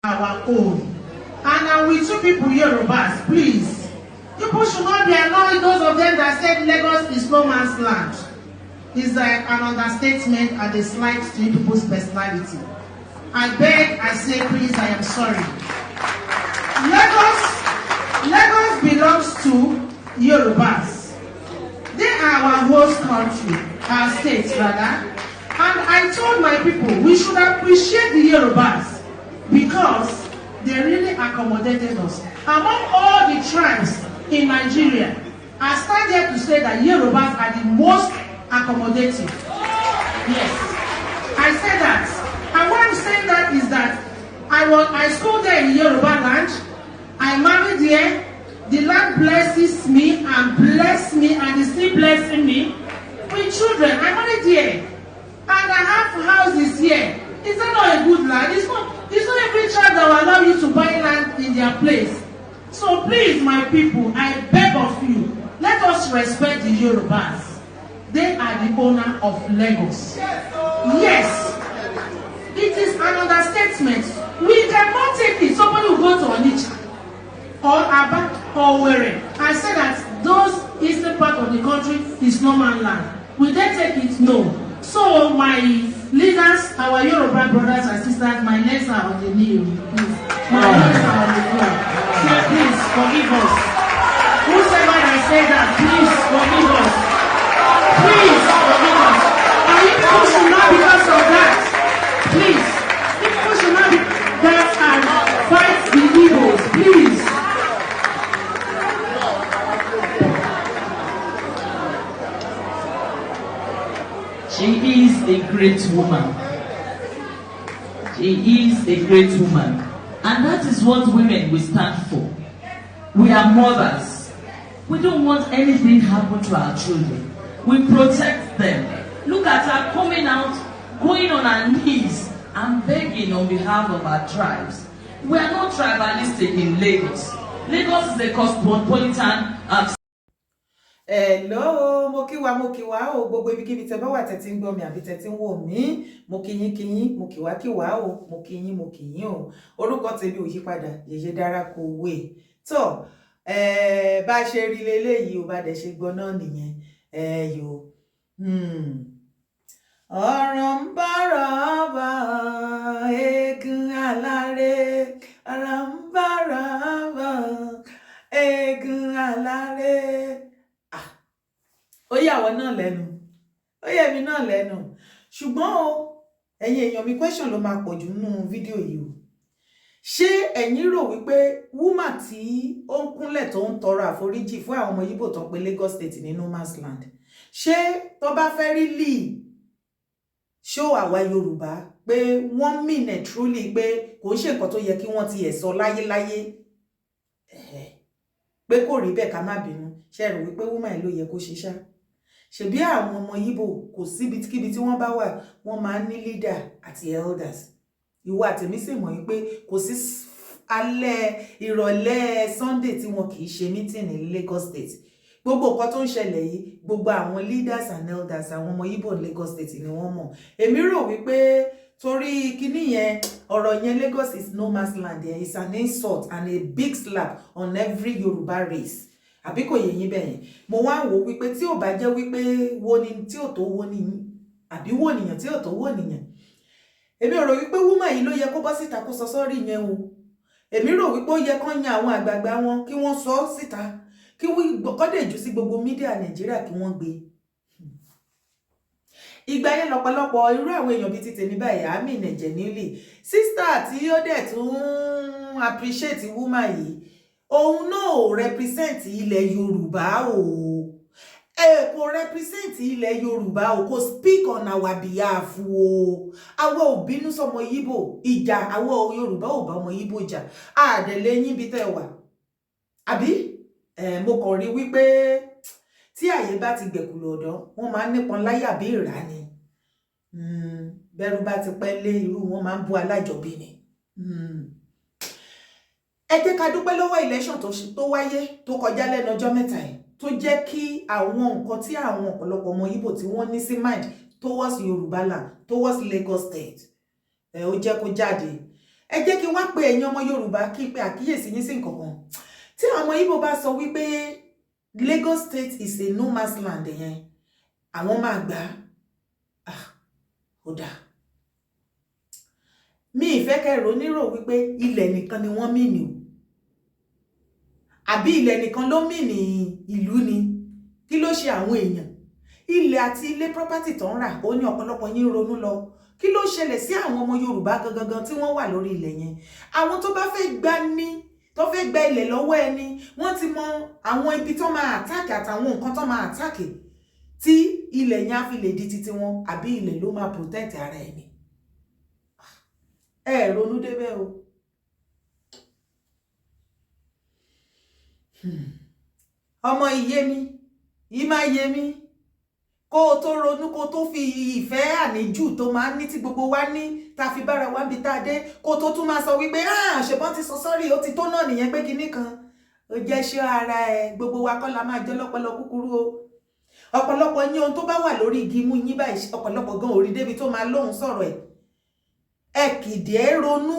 our own. And with two people Yorubas, please. People should not be annoyed, those of them that said Lagos is no man's land. It's an understatement and a slight to people's personality. I beg, I say, please, I am sorry. Lagos belongs to Yorubas. They are our host country, our state rather. And I told my people, we should appreciate the Yorubas because they really accommodated us. Among all the tribes in Nigeria, I started to say that Yorubas are the most accommodating. Yes, I said that. And why I'm saying that is that I schooled there in Yoruba land. I married there. The land blesses me and is still blessing me with children. I married there. And I have houses here. Is that not a good land? It's not every child that will allow you to buy land in their place. So please, my people, I beg of you, let us respect the Yorubas. They are the owner of Lagos. Yes, it is an understatement. We cannot take it. Somebody will go to Onitsha or Aba or Were and say that those eastern part of the country is no man's land. Will they take it? No. So my leaders, our Yoruba brothers and sisters, my legs are on the knee. Please. My legs are on the floor. So please forgive us. Whosoever that said that, please forgive us. Please forgive us. And you people should not, because of that, please, you people should not be that and fight the Igbos, please. She is a great woman. She is a great woman. And that is what women we stand for. We are mothers. We don't want anything happen to our children. We protect them. Look at her coming out, going on her knees and begging on behalf of our tribes. We are not tribalistic in Lagos. Lagos is a cosmopolitan Hello, mo kí wa o gbogbo ibikíbi tẹ́ bá wà tẹ́ tí ń gbọ́ mi àbí tẹ́ tí ń wò mí, mo kí yín, mo kí wa o, mo kí yín o. Orúkọ tèmi ò yípadà, Yèyé Dára Kòwé. Tó bá ṣe rí leléyìí o bá dẹ̀ ṣe gbọ́ náà nìyẹn. Yo. Ọ̀rọ̀ ń bára bá eégún aláré, ọ̀rọ̀ ń bára bá eégún aláré. Ó yà wọ́n náà lẹ́nu, ó yẹ mi náà lẹ́nu. Ṣùgbọ́n o, ẹ̀yin èèyàn mi question ló máa pọ̀jù nínú fídíò yìí o. Ṣé ẹ̀yin rò wípé woman tí ó ń kúnlẹ̀ tó ń tọrọ àforíjì fún àwọn ọmọ Igbo tó ń pe Lagos State ní no man's land, ṣé tó bá fẹ́ rí lì show àwa Yorùbá pé wọ́n mean it truly pé kò ń ṣe nǹkan tó yẹ kí wọ́n ti ẹ̀ sọ láyéláyé pé kò rí bẹ́ẹ̀ ká má bínú, ṣé rò wípé woman ló yẹ kó ṣe ṣá? Ṣebí àwọn ọmọ Igbo kò síbi kíbi tí wọ́n bá wà wọ́n máa ń ní leader àti elders. Ìwọ àtèmi sì mọ̀ wípé kò sí alẹ́ ìrọ̀lẹ́ Sunday tí wọn kì í ṣe meeting ní Lagos State. Gbogbo nǹkan tó ń ṣẹlẹ̀ yìí, gbogbo àwọn leaders and elders àwọn ọmọ Igbo Lagos State ni wọ́n mọ̀. Èmi rò wípé torí kíní yẹn, ọ̀rọ̀ yẹn Lagos is no man's land there is an insult and a big slap on every Yoruba race. Àbí kò yé yín bẹ́yẹn. Mo wá wò wípé tí ò bá jẹ́ wípé wo ni tí ò tó wo ni àbí wo nìyàn tí ò tó wo nìyàn. Èmi rò wípé woman yìí ló yẹ kó bọ́ síta kó sọ sọ́rí yẹn o. Èmi rò wípé ó yẹ kán yan àwọn àgbààgbà wọn kí wọ́n sọ síta, kí wọ́n kọ́dẹ̀ jù sí gbogbo mídíà Nàìjíríà kí wọ́n gbé. Ìgbà yẹn lọ́pọ̀lọpọ̀ irú àwọn èèyàn bíi ti tèmi báyìí àmì ìnẹ̀jẹ̀ nílé. Sister tí ó dẹ̀ tún appreciate woman yìí, òun náà ò represent ilẹ̀ Yorùbá o. Kò represent ilẹ̀ Yorùbá o, kò speak on our behalf o. Àwa ò bínú sọmọ Igbo, ìjà àwa Yorùbá ò bá ọmọ Igbo jà. Àdẹ̀lẹ̀ yín bí tẹ́ wà. Àbí? Mo kàn rí wípé tí àyè bá ti gbẹ̀kú lọ́dọ̀, wọ́n máa ń nípọn láyà bí ìrà ni. Bẹ́rù bá ti pẹ́ lé irú wọn máa ń bú alájọbí ni. Ẹ jẹ́ ká dúpẹ́ lọ́wọ́ election tó wáyé tó kọjá lẹ́nu ọjọ́ mẹ́ta yìí tó jẹ́ kí àwọn nǹkan tí àwọn ọ̀pọ̀lọpọ̀ ọmọ Igbo tí wọ́n ní sí mind towards Yoruba land, towards Lagos State, ó jẹ́ kó jáde. ẹ jẹ́ kí wá pé ẹ̀yin ọmọ Yorùbá kí pé àkíyèsí yín sí nǹkan kan tí àwọn Igbo bá sọ wípé Lagos State is a no man's land yẹn àwọn máa gbà ó dáa mi ìfẹ́ kẹrò nírò wípé ilẹ̀ nìkan ni wọ́n mìíní o àbí ilẹ̀ nìkan ló mìíní ìlú ni kí ló ṣe àwọn èèyàn ilẹ̀ àti ilé property tó ń rà ó ní ọ̀pọ̀lọpọ̀ yín ronú lọ kí ló ṣẹlẹ̀ sí àwọn ọmọ Yorùbá gangan tí wọ́n wà lórí ilẹ̀ yẹn àwọn tó bá fẹ́ gba ilẹ̀ lọ́wọ́ ẹni wọ́n ti mọ àwọn ibi tó máa attack àtàwọn nǹkan tó máa attack tí ilẹ̀ yẹn á fi lè di titi wọn àbí ilẹ̀ ló máa protect ara ẹni ẹ ronú débẹ̀ o ọmọ ìyé mi yìí máa yé mi kó o tó ronú kó o tó fi ìfẹ́ àníjù tó máa ń ní tí gbogbo wa ní ta fi bára wa bí tá a dé kó o tó tún máa sọ wípé ṣùgbọ́n ti sọ sọ́rí ó ti tó náà nìyẹn pé kinní kan ó jẹ́ ṣé ara ẹ gbogbo wa kọ́ la máa jẹ́ lọ́pọlọ kúkúrú o ọ̀pọ̀lọpọ̀ yín ohun tó bá wà lórí igi mú yín báyìí ọ̀pọ̀lọpọ̀ gan orí débi tó máa lóhùn sọ̀rọ̀ ẹ kìdí ẹ ronú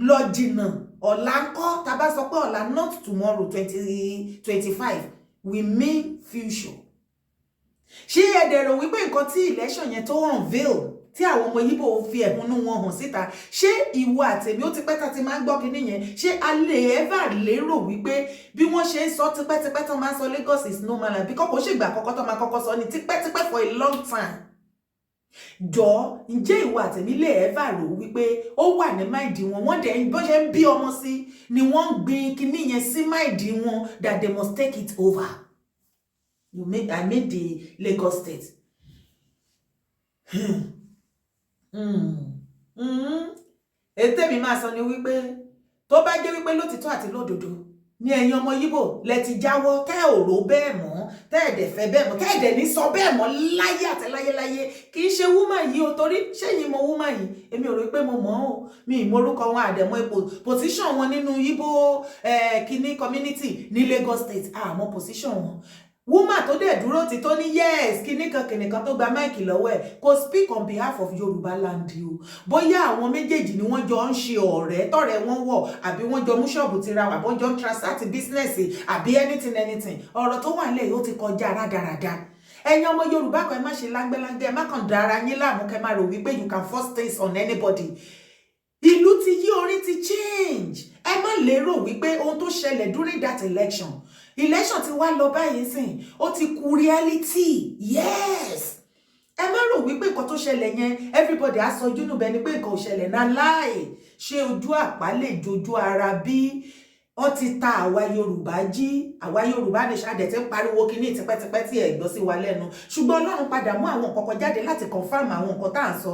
lọ jìnnà ọ̀la ńkọ́ tá bá sọ pé ọ̀la not tomorrow 2025 we mean future ṣé ẹ dẹ̀rọ wípé nǹkan tí election yẹn tó unveil tí àwọn ọmọ Yíbò fi ẹ̀hónú wọn hàn síta ṣé ìwọ àtẹ̀mí ó ti pẹ́ tá ti máa ń gbọ́ kinní yẹn ṣé a lè ever lérò wípé bí wọ́n ṣe ń sọ tipẹ́tipẹ́ tó máa ń sọ Lagos is no man's land bí kọ́kọ́ ṣègbà àkọ́kọ́ tó máa kọ́kọ́ sọ ní tipẹ́tipẹ́ for a long time jọ ǹjẹ́ ìwọ àtẹ̀mí lè ever rò wípé ó wà ní máìdí wọn wọ́n dẹ̀ bó ṣe ń bí ọmọ sí ni wọ́n ń gbin kinní yẹn sí máìdí wọn that they must take it over. I made the Lagos State. Ètè mi máa sọ ni wípé tó bá jẹ́ wípé lótìtọ́ àti lódodo ní ẹ̀yin ọmọ Yíbò lẹ ti jáwọ́ tẹ́ ò rò bẹ́ẹ̀ mọ́ tẹ́ ẹ̀dẹ̀ fẹ́ bẹ́ẹ̀ mọ́ tẹ́ ẹ̀dẹ̀ ní sọ bẹ́ẹ̀ mọ́ láyé àti láyé kì í ṣe wúmà yìí o torí ṣẹ́yìn mo wúmà yìí èmi ò rí pé mo mọ̀ ọ́ mi ìmọ̀rúkọ wọn àdẹ̀mọ́ ipò position wọn nínú Yíbò kìíní community ní Lagos State àmọ́ position wọn woman tó dẹ̀ dúró ti tó ní yes kìnìkan tó gba máìkì lọ́wọ́ ẹ̀ kò speak on behalf of Yorùbá land o bóyá àwọn méjèèjì ni wọ́n jọ ń ṣe ọ̀rẹ́ tọ̀rẹ́ wọn wọ̀ àbí wọ́n jọ mú ṣọ́ọ̀bù tira wà bọ́n jọ ń transact business àbí anything ọ̀rọ̀ tó wà nílẹ̀ yóò ti kọjá rádaràda ẹ̀yin ọmọ Yorùbá kan ẹ má ṣe láńgbẹ́láńgbẹ́ ẹ má kàn dára yín láàmú kẹ́ má rò wípé you can force things on anybody ìlú ti yí orí ti change ẹ má lérò wípé ohun tó ṣẹlẹ̀ during that election ti wá lọ báyìí sìn ó ti kú reality yes ẹ má rò wípé nǹkan tó ṣẹlẹ̀ yẹn everybody á sọ ojú nù bẹ́ẹ̀ ni pé nǹkan ò ṣẹlẹ̀ náà láì ṣe ojú àpá lè jojú ara bí wọ́n ti ta àwa Yorùbá jí àwa Yorùbá ní ṣáàdẹ̀ tí ń pariwo kíní tipẹ́tipẹ́ tí ẹ̀ gbọ́ sí wa lẹ́nu ṣùgbọ́n Ọlọ́run padà mú àwọn nǹkan kan jáde láti confirm àwọn nǹkan tá à ń sọ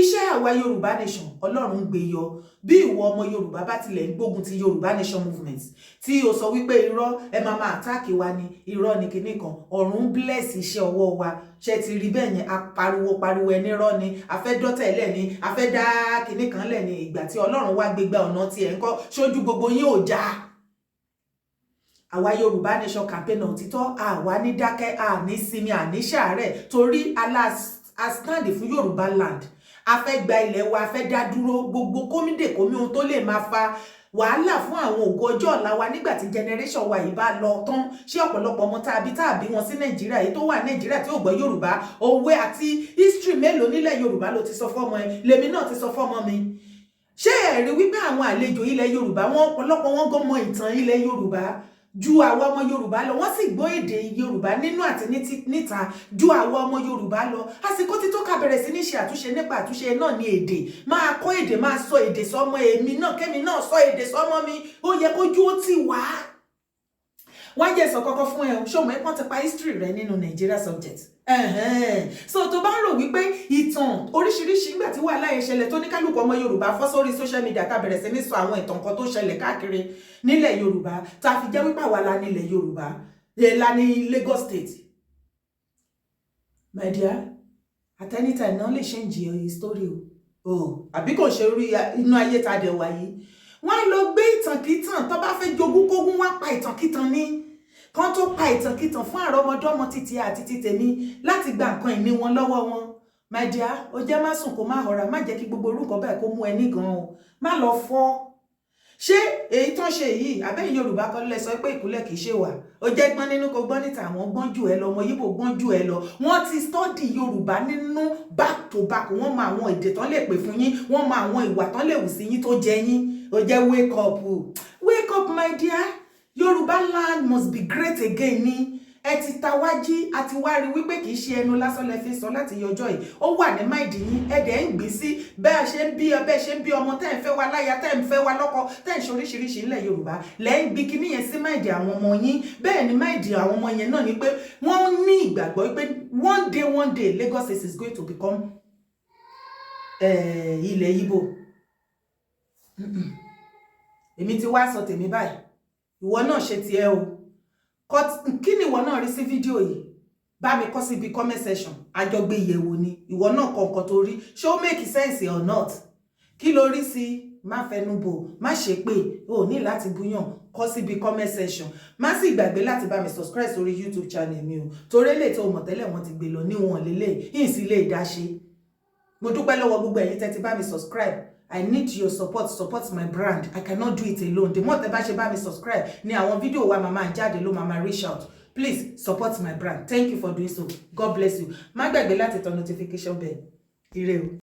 iṣẹ́ àwa Yorùbá nation Ọlọ́run gbé yọ bí ìwọ ọmọ Yorùbá bá tilẹ̀ ń gbógun ti Yorùbá nation movement tí o sọ wípé irọ́ ẹ máa attack wa ni irọ́ ni kinní kan ọ̀run bless iṣẹ́ ọwọ́ wa ṣe ti rí bẹ́ẹ̀ yẹn a pariwo ẹni rọ́ ni a fẹ́ dọ́tẹ̀ lẹ̀ ni a fẹ́ dá kinní kan lẹ̀ ni ìgbà tí Ọlọ́run wá gbégbá ọ̀nà tí ẹ̀ ń kọ́ ṣojú gbogbo yín ò já àwa Yorùbá nation campaign òtítọ́ àwa ní dákẹ́ àní sinmi àní ṣàárẹ̀ torí a stand fún Yorùbá land a fẹ́ gba ilẹ̀ wa a fẹ́ dá dúró gbogbo kómìdè kómi ohun tó lè máa fa wàhálà fún àwọn ògo ọjọ́ ọ̀la wa nígbà tí generation wa yìí bá lọ tán ṣé ọ̀pọ̀lọpọ̀ ọmọ tàbí wọn sí Nàìjíríà èyí tó wà Nàìjíríà tí ò gbọ́ Yorùbá òwe àti history mélòó nílẹ̀ Yorùbá ló ti sọ fọ́mọ ẹ lèmi náà ti sọ fọ́mọ mi ṣé ẹ rí wípé àwọn àlejò ilẹ̀ Yorùbá wọn ọ̀pọ̀lọpọ̀ wọn gan mọ ìtàn ilẹ̀ Yorùbá ju àwọn ọmọ Yorùbá lọ wọ́n sì gbọ́ èdè Yorùbá nínú àti níta ju àwọn ọmọ Yorùbá lọ àsìkò tí tó ká bẹ̀rẹ̀ sí ní ṣe àtúnṣe nípa àtúnṣe náà ní èdè máa kọ́ èdè máa sọ èdè sọ́mọ èmi náà kémi náà sọ èdè sọ́mọ mi ó yẹ kójú ó tì wá wọ́n jẹ́ sọ kọ́kọ́ fún ẹ ṣó mọ̀ ẹ́ pọ́n ti pa history rẹ nínú Nigeria subject so tó bá ń rò wípé ìtàn oríṣiríṣi nígbà tí wàhálà yẹn ṣẹlẹ̀ tó ní kálukú ọmọ Yorùbá fọ́ sórí social media tá bẹ̀rẹ̀ sí ní sọ àwọn ìtàn kan tó ṣẹlẹ̀ káàkiri nílẹ̀ Yorùbá tá fi jẹ́ wípé àwa la nílẹ̀ Yorùbá la ní Lagos State my dear at any time náà lè change your story o àbí kò ṣe orí inú ayé tá dẹ̀ wáyé wọ́n lọ gbé ìtànkítàn tó bá fẹ́ jogún kógún wá pa ìtànkítàn ní kan tó pa ìtànkítàn fún àrọ́mọdọ́mọ títí àti títèmi láti gba nǹkan ìní wọn lọ́wọ́ wọn my dear, ó jẹ́ má sùn kó má họra, má jẹ́ kí gbogbo orúkọ báyìí kó mú ẹni gan o, má lọ fọ́. Ṣé èyí tán ṣe yìí àbẹ́yìn Yorùbá kan lẹ sọ pé ìkúnlẹ̀ kìí ṣe wà, ó jẹ́ gbọ́n nínú kó gbọ́n níta, àwọn gbọ́n jù ẹ lọ, ọmọ Yíbò gbọ́n jù ẹ lọ, wọ́n ti study Yorùbá nínú back to back, wọ́n mọ àwọn èdè tán lè pè fún yín, wọ́n mọ àwọn ìwà tán lè wù sí yín tó jẹ yín, ó jẹ́ wake up my dear, Yorùbá land must be great again ni. Ẹ ti ta wájí àti wá rí wípé kìí ṣe ẹnu lásán lẹ fi sọ láti yọjọ́ yìí, ó wà ní máìdì yín, ẹ̀dẹ̀ ń gbé sí bẹ́ẹ̀ ṣe ń bí ọmọ tẹ́ ń fẹ́ wá láya, tẹ́ ń fẹ́ wá lọ́kọ, tẹ́ ń ṣe oríṣiríṣi ilẹ̀ Yorùbá, lẹ́ ń gbé kíní yẹn sí máìdì àwọn ọmọ yín. Bẹ́ẹ̀ ni máìdì àwọn ọmọ yẹn náà ni pé wọ́n ní ìgbàgbọ́ pé one day Lagos is going to become ilẹ̀ Igbo. Èmi ti wá sọ tèmi báyìí, ìwọ náà ṣe tiẹ̀ o. Kí ni ìwọ náà rí sí fídíò yìí? Bá mi kọ síbi comment section, àjọgbé ìyẹ̀wò ni. Ìwọ náà kọ nǹkan tó rí, ṣé ó make sense or not? Kí ló rí sí? Má fẹnu bò, má ṣe pé o ní láti búyàn, kọ síbi comment section. Má sì gbàgbé láti bá mi subscribe sórí YouTube channel mi o. Torí lè tó mọ̀ tẹ́lẹ̀ wọ́n ti gbé lọ níwọ̀n lélẹ̀, yìí sì lè dá ṣe. Mo dúpẹ́ lọ́wọ́ gbogbo ẹ̀yin tẹ́ ti bá mi subscribe. I need your support my brand. I cannot do it alone. The more tẹ́ bá ṣe bá mi subscribe ni àwọn fídíò wa mama jáde ló mama reach out. Please support my brand. Thank you for doing so. God bless you. Má gbàgbé láti tọ notification bell. Ire o.